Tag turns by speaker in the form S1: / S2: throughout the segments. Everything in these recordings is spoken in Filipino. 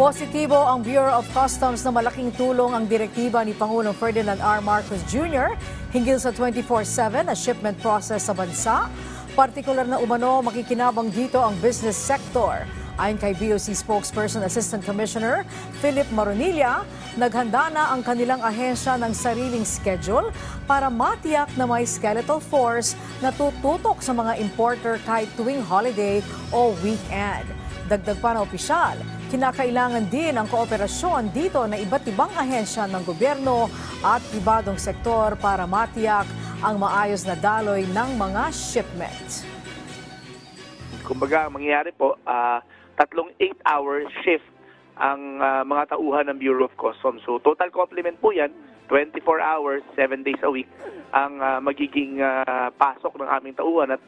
S1: Positibo ang Bureau of Customs na malaking tulong ang direktiba ni Pangulong Ferdinand R. Marcos Jr. hinggil sa 24/7 na shipment process sa bansa. Partikular na umano makikinabang dito ang business sector. Ayon kay BOC Spokesperson Assistant Commissioner Philip Maronilla, naghanda na ang kanilang ahensya ng sariling schedule para matiyak na may skeletal force na tututok sa mga importer kahit tuwing holiday o weekend. Dagdag pa na opisyal, kinakailangan din ang kooperasyon dito na iba't ibang ahensya ng gobyerno at pribadong sektor para matiyak ang maayos na daloy ng mga shipment.
S2: Kumbaga, ang mangyayari po, tatlong 8-hour shift ang mga tauhan ng Bureau of Customs. So total complement po yan, 24 hours, 7 days a week ang magiging pasok ng aming tauhan at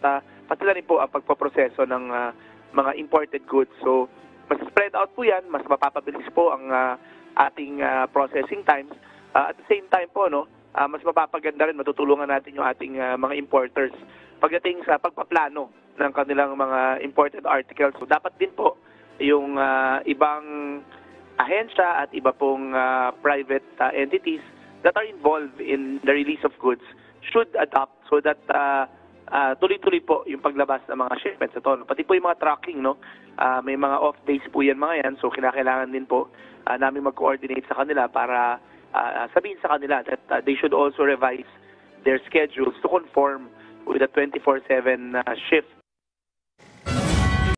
S2: pati na rin po ang pagpaproseso ng mga imported goods. So mas spread out po yan, mas mapapabilis po ang ating processing times. At the same time po, no, mas mapapaganda rin, matutulungan natin yung ating mga importers pagdating sa pagpaplano ng kanilang mga imported articles. So dapat din po yung ibang ahensya at iba pong private entities that are involved in the release of goods should adopt so that tuloy-tuloy po yung paglabas ng mga shipments. Ito, pati po yung mga tracking, no? May mga off days po yan mga yan, so kinakailangan din po namin mag-coordinate sa kanila para sabihin sa kanila that they should also revise their schedules to conform with the 24/7 shift